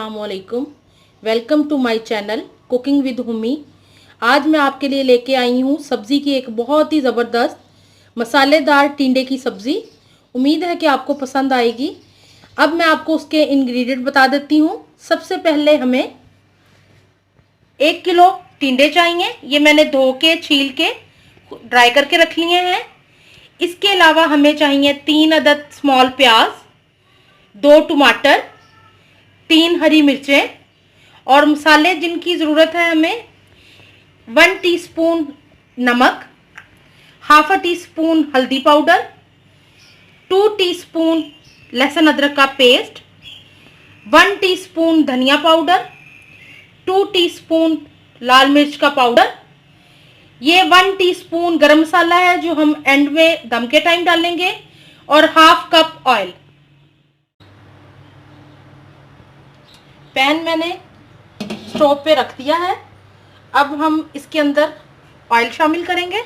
अस्सलामुअलैकुम। Welcome to my channel cooking with Humi. आज मैं आपके लिए लेके आई हूँ सब्ज़ी की एक बहुत ही ज़बरदस्त मसालेदार टिंडे की सब्ज़ी। उम्मीद है कि आपको पसंद आएगी। अब मैं आपको उसके इंग्रेडिएंट बता देती हूँ। सबसे पहले हमें 1 किलो टिंडे चाहिए। ये मैंने धो के छील के ड्राई करके रख लिए हैं। इसके अलावा हमें चाहिए 3 अदद स्मॉल प्याज, 2 टमाटर, 3 हरी मिर्चें और मसाले जिनकी ज़रूरत है हमें 1 टीस्पून नमक, हाफ अ टीस्पून हल्दी पाउडर, 2 टीस्पून लहसुन अदरक का पेस्ट, 1 टीस्पून धनिया पाउडर, 2 टीस्पून लाल मिर्च का पाउडर, ये 1 टीस्पून गरम मसाला है जो हम एंड में दम के टाइम डालेंगे, और हाफ कप ऑयल। पैन मैंने स्टोव पे रख दिया है। अब हम इसके अंदर ऑयल शामिल करेंगे।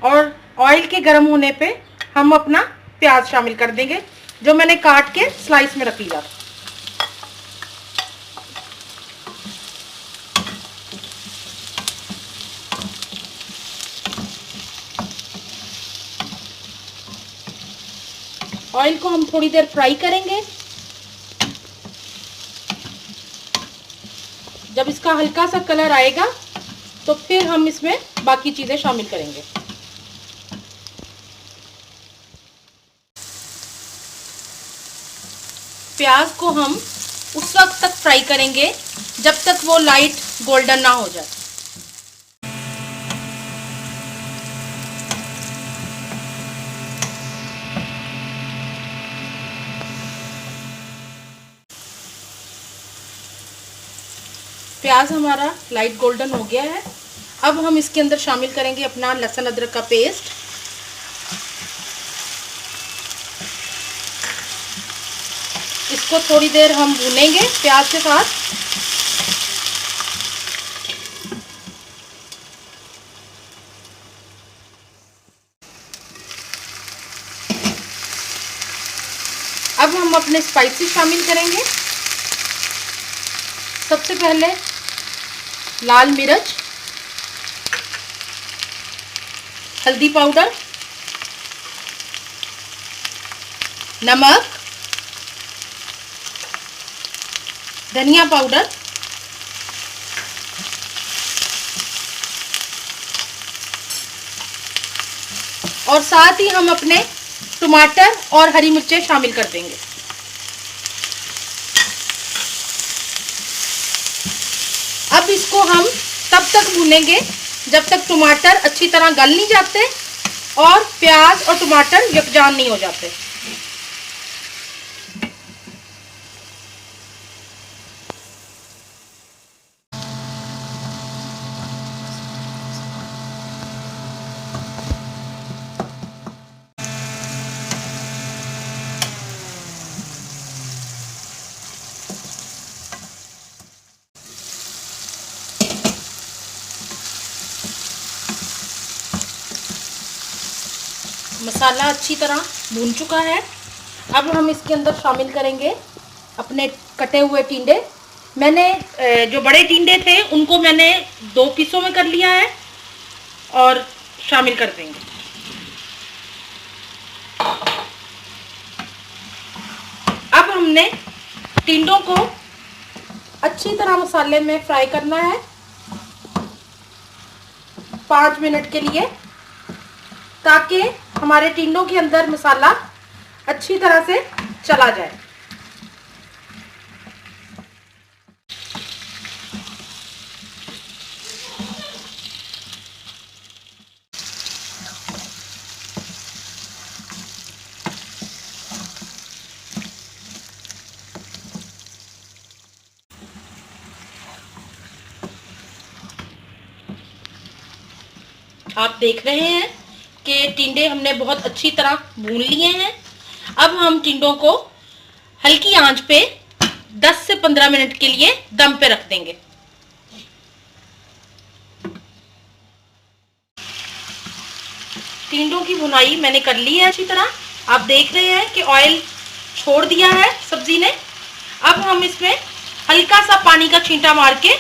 और ऑयल के गर्म होने पे हम अपना प्याज शामिल कर देंगे जो मैंने काट के स्लाइस में रख लिया। ऑयल को हम थोड़ी देर फ्राई करेंगे। जब इसका हल्का सा कलर आएगा तो फिर हम इसमें बाकी चीज़ें शामिल करेंगे। प्याज को हम उस वक्त तक फ्राई करेंगे जब तक वो लाइट गोल्डन ना हो जाए। प्याज हमारा लाइट गोल्डन हो गया है। अब हम इसके अंदर शामिल करेंगे अपना लहसुन अदरक का पेस्ट। इसको थोड़ी देर हम भूनेंगे प्याज के साथ। अब हम अपने स्पाइसेस शामिल करेंगे। सबसे पहले लाल मिर्च, हल्दी पाउडर, नमक, धनिया पाउडर, और साथ ही हम अपने टमाटर और हरी मिर्चें शामिल कर देंगे। अब इसको हम तब तक भूनेंगे जब तक टमाटर अच्छी तरह गल नहीं जाते और प्याज और टमाटर यकजान नहीं हो जाते। मसाला अच्छी तरह भून चुका है। अब हम इसके अंदर शामिल करेंगे अपने कटे हुए टिंडे। मैंने जो बड़े टिंडे थे उनको मैंने 2 पीसों में कर लिया है और शामिल कर देंगे। अब हमने टिंडों को अच्छी तरह मसाले में फ्राई करना है 5 मिनट के लिए, ताकि हमारे टिंडों के अंदर मसाला अच्छी तरह से चला जाए। आप देख रहे हैं कि टिंडे हमने बहुत अच्छी तरह भून लिए हैं। अब हम टिंडों को हल्की आंच पे 10 से 15 मिनट के लिए दम पे रख देंगे। टिंडों की भुनाई मैंने कर ली है अच्छी तरह। आप देख रहे हैं कि ऑयल छोड़ दिया है सब्जी ने। अब हम इसमें हल्का सा पानी का छींटा मार के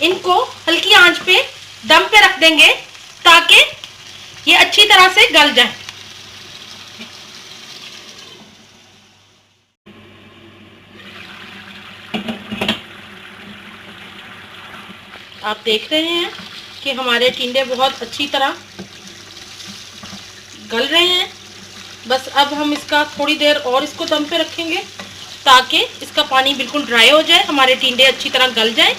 इनको हल्की आंच पे दम पे रख देंगे ताकि ये अच्छी तरह से गल जाए। आप देख रहे हैं कि हमारे टिंडे बहुत अच्छी तरह गल रहे हैं। बस अब हम इसका थोड़ी देर और इसको दम पे रखेंगे ताकि इसका पानी बिल्कुल ड्राई हो जाए, हमारे टिंडे अच्छी तरह गल जाएं।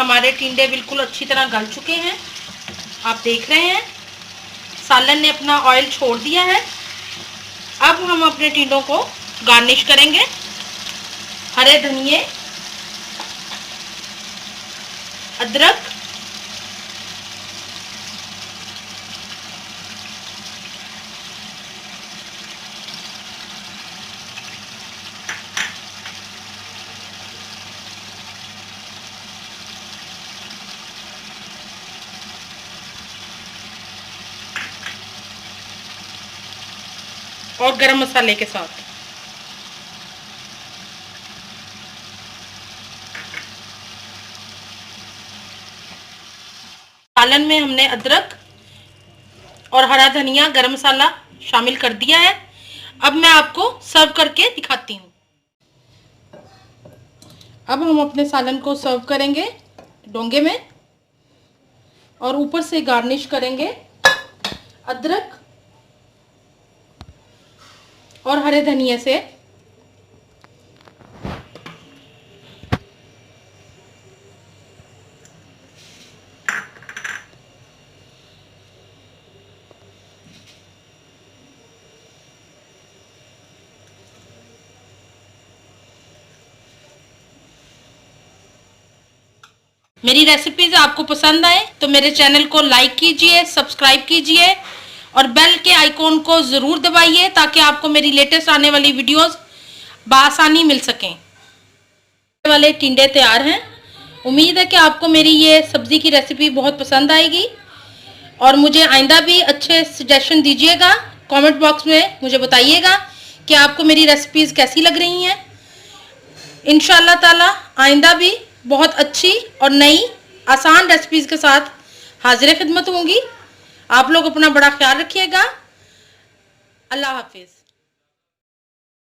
हमारे टिंडे बिल्कुल अच्छी तरह गल चुके हैं। आप देख रहे हैं सालन ने अपना ऑयल छोड़ दिया है। अब हम अपने टिंडों को गार्निश करेंगे हरे धनिए, अदरक, और गरम मसाले के साथ। सालन में हमने अदरक और हरा धनिया, गरम मसाला शामिल कर दिया है। अब मैं आपको सर्व करके दिखाती हूँ। अब हम अपने सालन को सर्व करेंगे डोंगे में और ऊपर से गार्निश करेंगे अदरक और हरे धनिया से। मेरी रेसिपीज आपको पसंद आए तो मेरे चैनल को लाइक कीजिए, सब्सक्राइब कीजिए और बेल के आइकॉन को ज़रूर दबाइए ताकि आपको मेरी लेटेस्ट आने वाली वीडियोस बआसानी मिल सकें। वाले टिंडे तैयार हैं। उम्मीद है कि आपको मेरी ये सब्ज़ी की रेसिपी बहुत पसंद आएगी और मुझे आइंदा भी अच्छे सजेशन दीजिएगा। कमेंट बॉक्स में मुझे बताइएगा कि आपको मेरी रेसिपीज़ कैसी लग रही हैं। इंशाअल्लाह ताला आइंदा भी बहुत अच्छी और नई आसान रेसिपीज़ के साथ हाजिर खिदमत होंगी। आप लोग अपना बड़ा ख्याल रखिएगा। अल्लाह हाफिज़।